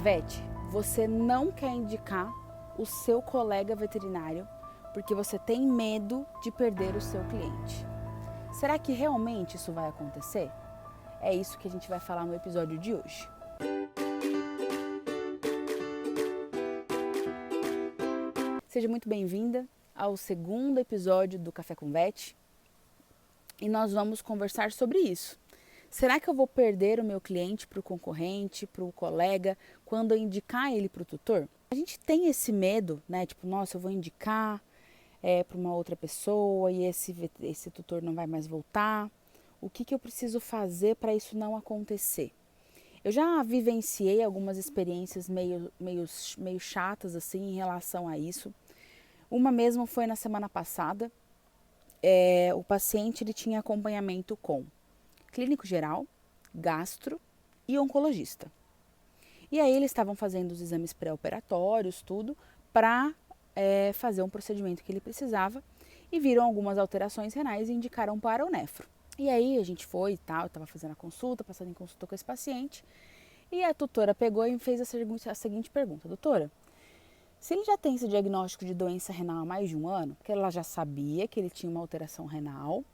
Vete, você não quer indicar o seu colega veterinário porque você tem medo de perder o seu cliente. Será que realmente isso vai acontecer? É isso que a gente vai falar no episódio de hoje. Seja muito bem-vinda ao segundo episódio do Café com Vet e nós vamos conversar sobre isso. Será que eu vou perder o meu cliente para o concorrente, para o colega, quando eu indicar ele para o tutor? A gente tem esse medo, né? Tipo, nossa, eu vou indicar para uma outra pessoa e esse tutor não vai mais voltar. O que eu preciso fazer para isso não acontecer? Eu já vivenciei algumas experiências meio chatas assim em relação a isso. Uma mesmo foi na semana passada. O paciente ele tinha acompanhamento com clínico geral, gastro e oncologista. E aí eles estavam fazendo os exames pré-operatórios, tudo, para fazer um procedimento que ele precisava e viram algumas alterações renais e indicaram para o nefro. E aí a gente foi e tal, eu estava fazendo a consulta, passando em consulta com esse paciente e a tutora pegou e fez a seguinte pergunta: doutora, se ele já tem esse diagnóstico de doença renal há mais de um ano, porque ela já sabia que ele tinha uma alteração renal,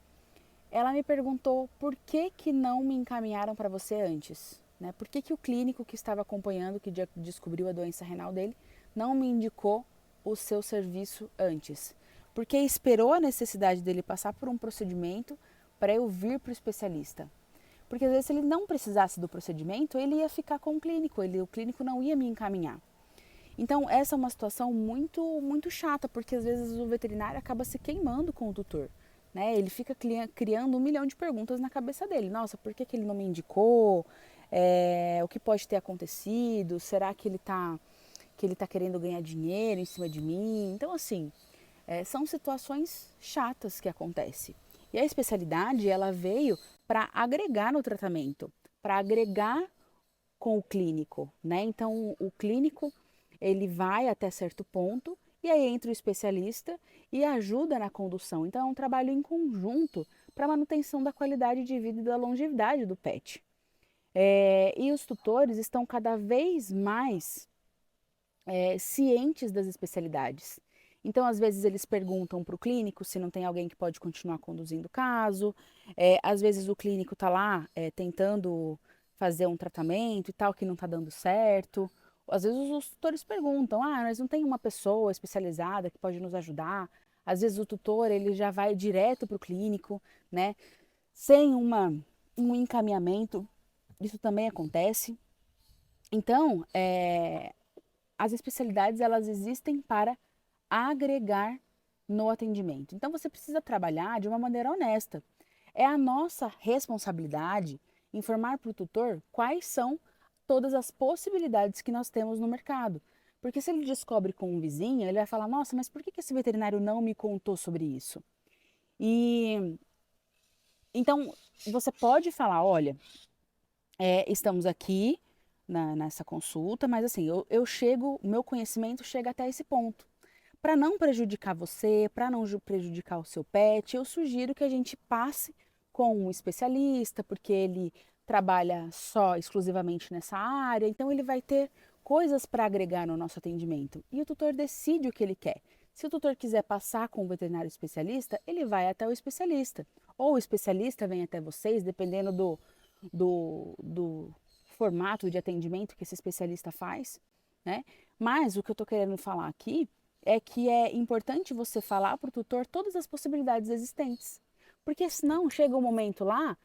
ela me perguntou por que não me encaminharam para você antes, né? Por que o clínico que estava acompanhando, que descobriu a doença renal dele, não me indicou o seu serviço antes? Porque esperou a necessidade dele passar por um procedimento para eu vir para o especialista. Porque às vezes se ele não precisasse do procedimento, ele ia ficar com o clínico, o clínico não ia me encaminhar. Então essa é uma situação muito chata, porque às vezes o veterinário acaba se queimando com o tutor. Né? Ele fica criando 1 milhão de perguntas na cabeça dele. Nossa, por que ele não me indicou? O que pode ter acontecido? Será que ele tá querendo ganhar dinheiro em cima de mim? Então, assim, são situações chatas que acontecem. E a especialidade, ela veio para agregar no tratamento, para agregar com o clínico, né? Então, o clínico, ele vai até certo ponto e aí entra o especialista e ajuda na condução. Então, é um trabalho em conjunto para a manutenção da qualidade de vida e da longevidade do pet. E os tutores estão cada vez mais cientes das especialidades. Então, às vezes, eles perguntam para o clínico se não tem alguém que pode continuar conduzindo o caso. Às vezes, o clínico está lá tentando fazer um tratamento e tal, que não está dando certo. Às vezes, os tutores perguntam, mas não tem uma pessoa especializada que pode nos ajudar. Às vezes, o tutor ele já vai direto para o clínico, né? Sem um encaminhamento. Isso também acontece. Então, as especialidades elas existem para agregar no atendimento. Então você precisa trabalhar de uma maneira honesta. É a nossa responsabilidade informar para o tutor quais são todas as possibilidades que nós temos no mercado. Porque se ele descobre com um vizinho, ele vai falar, nossa, mas por que esse veterinário não me contou sobre isso? E então você pode falar, olha, estamos aqui nessa consulta, mas assim, o meu conhecimento chega até esse ponto. Para não prejudicar você, para não prejudicar o seu pet, eu sugiro que a gente passe com um especialista, porque ele trabalha só exclusivamente nessa área, então ele vai ter coisas para agregar no nosso atendimento. E o tutor decide o que ele quer. Se o tutor quiser passar com o veterinário especialista, ele vai até o especialista. Ou o especialista vem até vocês, dependendo do formato de atendimento que esse especialista faz, né? Mas o que eu estou querendo falar aqui é que é importante você falar para o tutor todas as possibilidades existentes. Porque senão chega um momento lá,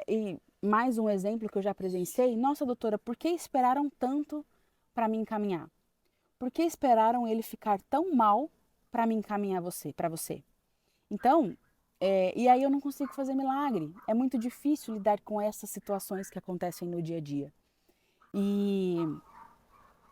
e mais um exemplo que eu já presenciei, nossa doutora, por que esperaram tanto para me encaminhar? Por que esperaram ele ficar tão mal para me encaminhar para você? Então, e aí eu não consigo fazer milagre. É muito difícil lidar com essas situações que acontecem no dia a dia. E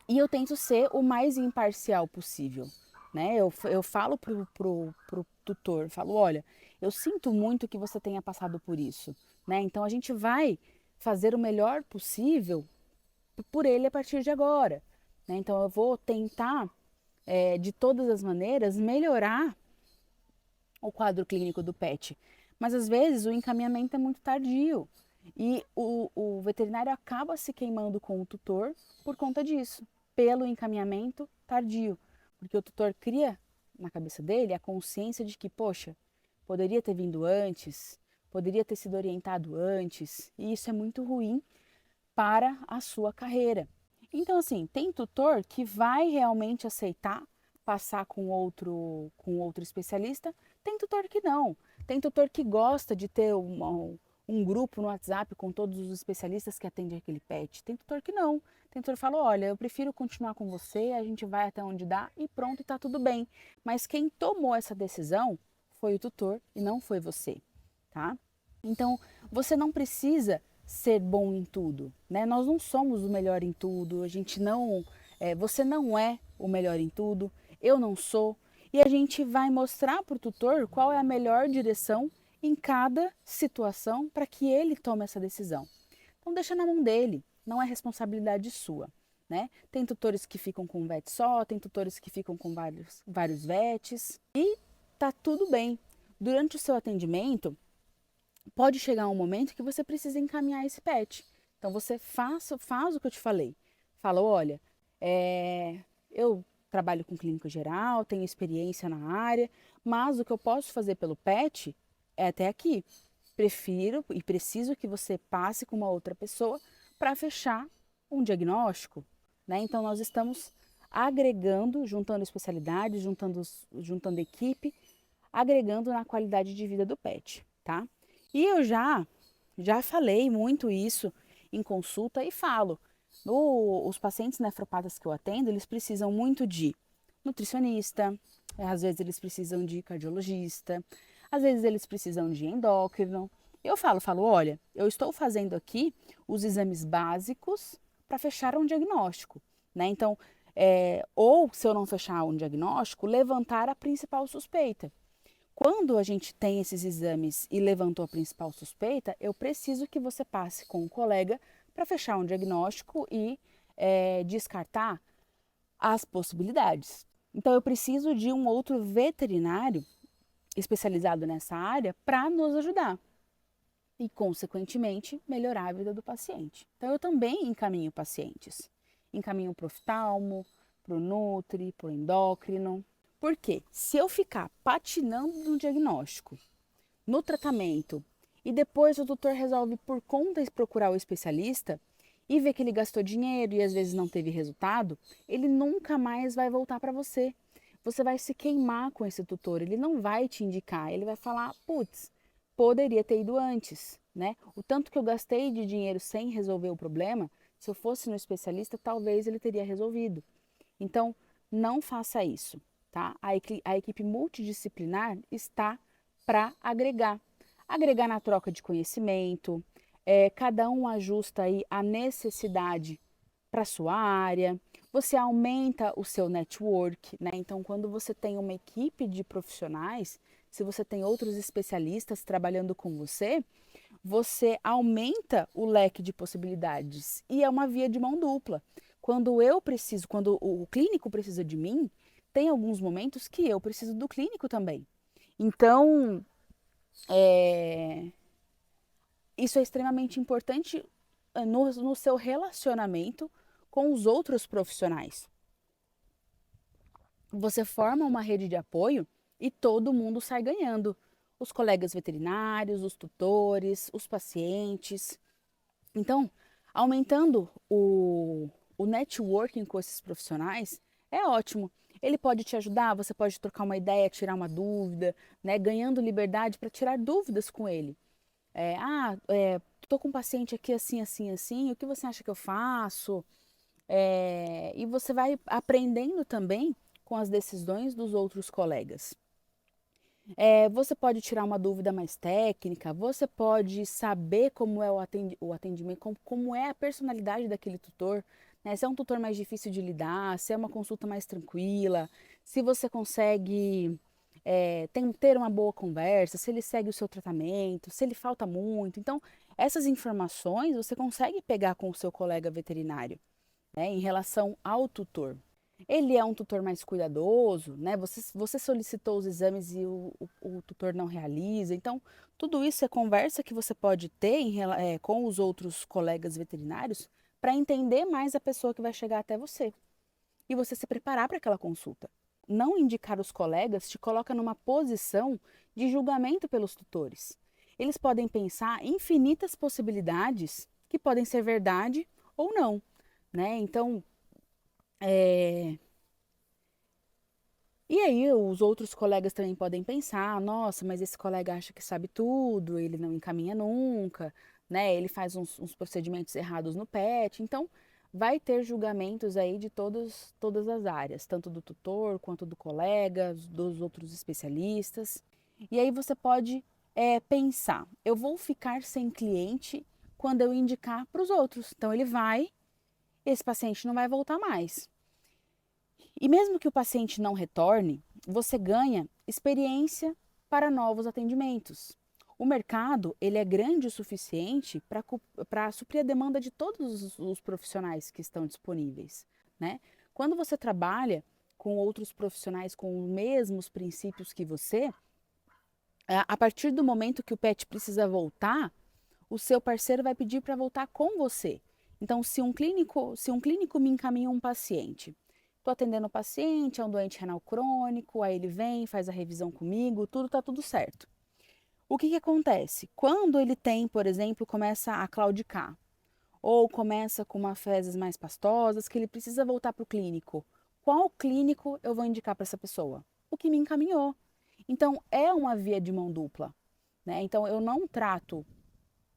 eu tento ser o mais imparcial possível. Né? Eu falo pro tutor, falo, olha, eu sinto muito que você tenha passado por isso. Né? Então a gente vai fazer o melhor possível por ele a partir de agora. Né? Então eu vou tentar, de todas as maneiras, melhorar o quadro clínico do pet. Mas às vezes o encaminhamento é muito tardio. E o veterinário acaba se queimando com o tutor por conta disso, pelo encaminhamento tardio. Porque o tutor cria na cabeça dele a consciência de que, poxa, poderia ter vindo antes, poderia ter sido orientado antes, e isso é muito ruim para a sua carreira. Então, assim, tem tutor que vai realmente aceitar passar com outro especialista, tem tutor que não. Tem tutor que gosta de ter um grupo no WhatsApp com todos os especialistas que atendem aquele pet. Tem tutor que não. Tem tutor que fala, olha, eu prefiro continuar com você, a gente vai até onde dá e pronto, tá tudo bem. Mas quem tomou essa decisão foi o tutor e não foi você, tá? Então, você não precisa ser bom em tudo, né? Nós não somos o melhor em tudo, a gente não, você não é o melhor em tudo, eu não sou, e a gente vai mostrar para o tutor qual é a melhor direção em cada situação para que ele tome essa decisão. Então deixa na mão dele, não é responsabilidade sua, né? Tem tutores que ficam com um vet só, tem tutores que ficam com vários vets e tá tudo bem. Durante o seu atendimento, pode chegar um momento que você precisa encaminhar esse pet. Então você faz o que eu te falei. Fala, olha, eu trabalho com clínico geral, tenho experiência na área, mas o que eu posso fazer pelo pet é até aqui. Prefiro e preciso que você passe com uma outra pessoa para fechar um diagnóstico, né? Então nós estamos agregando, juntando especialidades, juntando equipe, agregando na qualidade de vida do pet, tá? E eu já falei muito isso em consulta e falo. Os pacientes nefropatas que eu atendo, eles precisam muito de nutricionista, às vezes eles precisam de cardiologista, às vezes eles precisam de endócrino. Eu falo, olha, eu estou fazendo aqui os exames básicos para fechar um diagnóstico, né? Então, ou se eu não fechar um diagnóstico, levantar a principal suspeita. Quando a gente tem esses exames e levantou a principal suspeita, eu preciso que você passe com um colega para fechar um diagnóstico e descartar as possibilidades. Então, eu preciso de um outro veterinário especializado nessa área para nos ajudar e, consequentemente, melhorar a vida do paciente. Então, eu também encaminho pacientes. Encaminho para o oftalmo, para o nutri, para o endócrino. Porque se eu ficar patinando no diagnóstico, no tratamento, e depois o doutor resolve por conta de procurar o especialista e ver que ele gastou dinheiro e às vezes não teve resultado, ele nunca mais vai voltar para você. Você vai se queimar com esse tutor, ele não vai te indicar, ele vai falar, putz, poderia ter ido antes, né? O tanto que eu gastei de dinheiro sem resolver o problema, se eu fosse no especialista, talvez ele teria resolvido. Então, não faça isso, tá? A equipe multidisciplinar está para agregar. Agregar na troca de conhecimento, cada um ajusta aí a necessidade para sua área, você aumenta o seu network, né? Então, quando você tem uma equipe de profissionais, se você tem outros especialistas trabalhando com você, você aumenta o leque de possibilidades e é uma via de mão dupla. Quando o clínico precisa de mim, tem alguns momentos que eu preciso do clínico também. Então, é, isso é extremamente importante no seu relacionamento com os outros profissionais. Você forma uma rede de apoio e todo mundo sai ganhando. Os colegas veterinários, os tutores, os pacientes. Então, aumentando o networking com esses profissionais é ótimo. Ele pode te ajudar, você pode trocar uma ideia, tirar uma dúvida, né? Ganhando liberdade para tirar dúvidas com ele. Tô com um paciente aqui assim, assim, assim, o que você acha que eu faço? E você vai aprendendo também com as decisões dos outros colegas. Você pode tirar uma dúvida mais técnica, você pode saber como é o atendimento, como é a personalidade daquele tutor, né? Se é um tutor mais difícil de lidar, se é uma consulta mais tranquila, se você consegue ter uma boa conversa, se ele segue o seu tratamento, se ele falta muito. Então, essas informações você consegue pegar com o seu colega veterinário, né, em relação ao tutor. Ele é um tutor mais cuidadoso, né? Você solicitou os exames e o tutor não realiza. Então, tudo isso é conversa que você pode ter com os outros colegas veterinários para entender mais a pessoa que vai chegar até você e você se preparar para aquela consulta. Não indicar os colegas te coloca numa posição de julgamento pelos tutores. Eles podem pensar infinitas possibilidades que podem ser verdade ou não, né? Então, é... e aí os outros colegas também podem pensar, nossa, mas esse colega acha que sabe tudo, ele não encaminha nunca, né? Ele faz uns procedimentos errados no PET. Então, vai ter julgamentos aí de todas as áreas, tanto do tutor quanto do colega, dos outros especialistas. E aí você pode pensar, eu vou ficar sem cliente quando eu indicar para os outros. Então, esse paciente não vai voltar mais. E mesmo que o paciente não retorne, você ganha experiência para novos atendimentos. O mercado ele é grande o suficiente para suprir a demanda de todos os profissionais que estão disponíveis, né? Quando você trabalha com outros profissionais com os mesmos princípios que você, a partir do momento que o pet precisa voltar, o seu parceiro vai pedir para voltar com você. Então, se um clínico me encaminha um paciente, estou atendendo o paciente, é um doente renal crônico, aí ele vem, faz a revisão comigo, tudo certo. O que acontece? Quando ele tem, por exemplo, começa a claudicar, ou começa com uma fezes mais pastosas, que ele precisa voltar para o clínico, qual clínico eu vou indicar para essa pessoa? O que me encaminhou. Então, é uma via de mão dupla, né? Então, eu não trato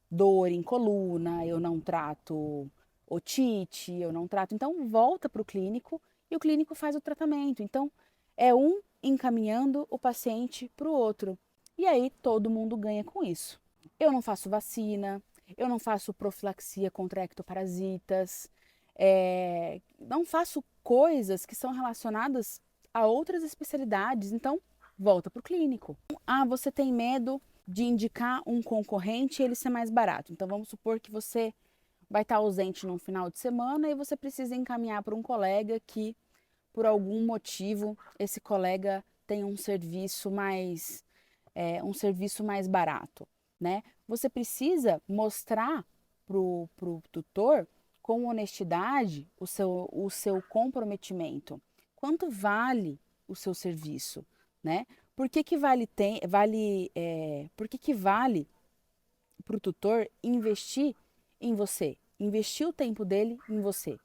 dor em coluna, eu não trato otite, eu não trato. Então, volta para o clínico e o clínico faz o tratamento. Então, é um encaminhando o paciente para o outro. E aí todo mundo ganha com isso. Eu não faço vacina, eu não faço profilaxia contra ectoparasitas, não faço coisas que são relacionadas a outras especialidades. Então, volta para o clínico. Ah, você tem medo de indicar um concorrente e ele ser mais barato. Então, vamos supor que você vai estar ausente num final de semana e você precisa encaminhar para um colega que, por algum motivo, esse colega tem um serviço mais barato, né? Você precisa mostrar pro tutor com honestidade o seu comprometimento. Quanto vale o seu serviço, né? Por que vale para o tutor investir em você, investir o tempo dele em você?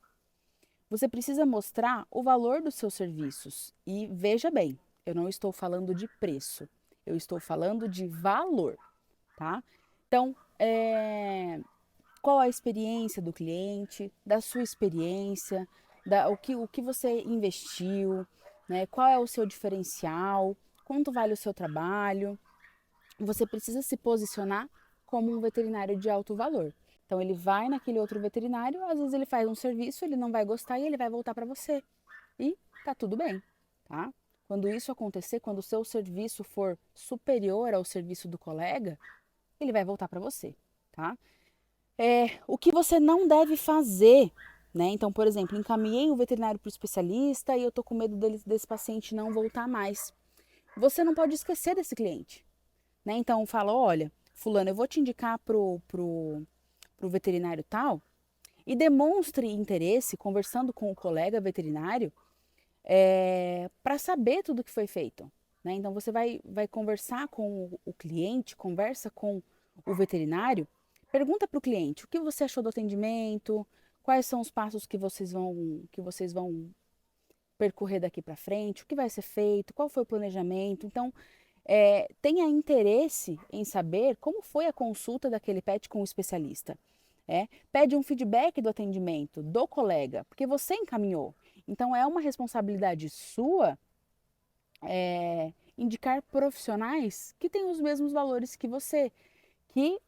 Você precisa mostrar o valor dos seus serviços. E veja bem, eu não estou falando de preço, eu estou falando de valor, tá? Então, qual a experiência do cliente, da sua experiência, o que você investiu, né? Qual é o seu diferencial, quanto vale o seu trabalho. Você precisa se posicionar como um veterinário de alto valor. Então ele vai naquele outro veterinário, às vezes ele faz um serviço, ele não vai gostar e ele vai voltar para você. E tá tudo bem, tá? Quando isso acontecer, quando o seu serviço for superior ao serviço do colega, ele vai voltar para você, tá? O que você não deve fazer, né? Então, por exemplo, encaminhei o veterinário para o especialista e eu tô com medo desse paciente não voltar mais. Você não pode esquecer desse cliente, né? Então, fala, olha, fulano, eu vou te indicar pro veterinário tal e demonstre interesse conversando com o colega veterinário para saber tudo que foi feito, né? Então, você vai conversar com o cliente, conversa com o veterinário, pergunta para o cliente o que você achou do atendimento, quais são os passos que vocês vão percorrer daqui para frente, o que vai ser feito, qual foi o planejamento. Então, tenha interesse em saber como foi a consulta daquele pet com o especialista. Pede um feedback do atendimento do colega, porque você encaminhou. Então, é uma responsabilidade sua indicar profissionais que têm os mesmos valores que você, que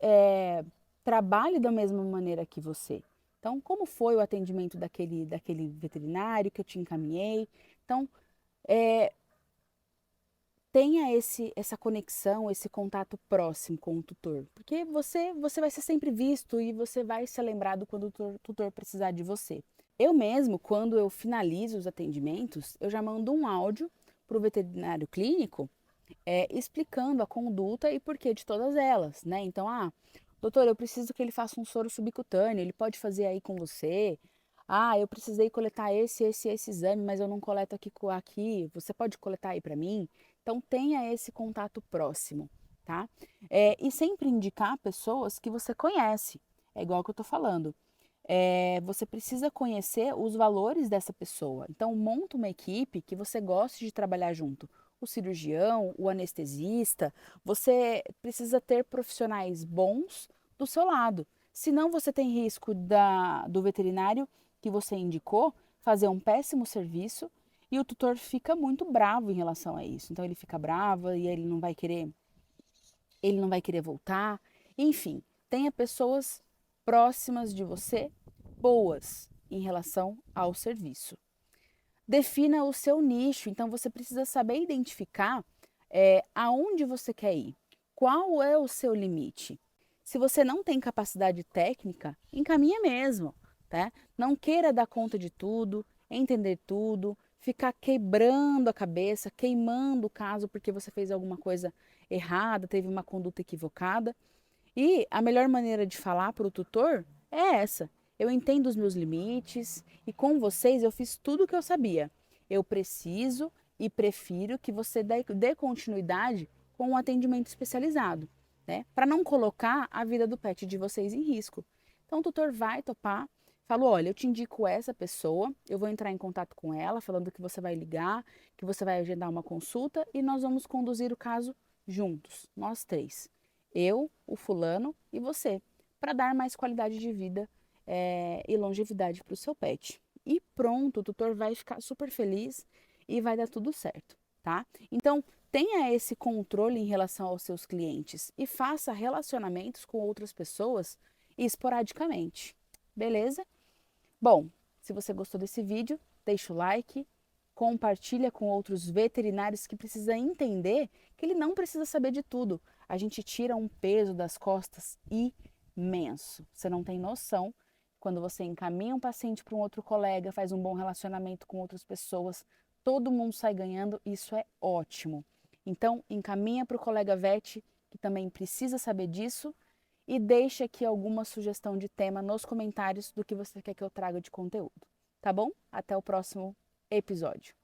trabalhem da mesma maneira que você. Então, como foi o atendimento daquele veterinário que eu te encaminhei? Então, tenha essa conexão, esse contato próximo com o tutor, porque você vai ser sempre visto e você vai ser lembrado quando o tutor precisar de você. Eu mesmo, quando eu finalizo os atendimentos, eu já mando um áudio para o veterinário clínico explicando a conduta e porquê de todas elas, né? Então, doutor, eu preciso que ele faça um soro subcutâneo, ele pode fazer aí com você? Eu precisei coletar esse exame, mas eu não coleto aqui, você pode coletar aí para mim? Então, tenha esse contato próximo, tá? E sempre indicar pessoas que você conhece, é igual que eu tô falando. Você precisa conhecer os valores dessa pessoa. Então, monta uma equipe que você goste de trabalhar junto. O cirurgião, o anestesista, você precisa ter profissionais bons do seu lado. Senão, você tem risco do veterinário que você indicou fazer um péssimo serviço e o tutor fica muito bravo em relação a isso. Então, ele fica bravo e ele não vai querer voltar. Enfim, tenha pessoas próximas de você, boas em relação ao serviço. Defina o seu nicho, então você precisa saber identificar aonde você quer ir, qual é o seu limite. Se você não tem capacidade técnica, encaminha mesmo, tá? Não queira dar conta de tudo, entender tudo, ficar quebrando a cabeça, queimando o caso porque você fez alguma coisa errada, teve uma conduta equivocada. E a melhor maneira de falar para o tutor é essa. Eu entendo os meus limites e com vocês eu fiz tudo o que eu sabia. Eu preciso e prefiro que você dê continuidade com um atendimento especializado, né? Para não colocar a vida do pet de vocês em risco. Então o tutor vai topar, falou, olha, eu te indico essa pessoa, eu vou entrar em contato com ela, falando que você vai ligar, que você vai agendar uma consulta e nós vamos conduzir o caso juntos, nós três. Eu, o fulano e você, para dar mais qualidade de vida e longevidade para o seu pet. E pronto, o tutor vai ficar super feliz e vai dar tudo certo, tá? Então, tenha esse controle em relação aos seus clientes e faça relacionamentos com outras pessoas esporadicamente, beleza? Bom, se você gostou desse vídeo, deixa o like, compartilha com outros veterinários que precisam entender que ele não precisa saber de tudo. A gente tira um peso das costas imenso. Você não tem noção. Quando você encaminha um paciente para um outro colega, faz um bom relacionamento com outras pessoas, todo mundo sai ganhando, isso é ótimo. Então, encaminha para o colega vet, que também precisa saber disso, e deixa aqui alguma sugestão de tema nos comentários do que você quer que eu traga de conteúdo. Tá bom? Até o próximo episódio.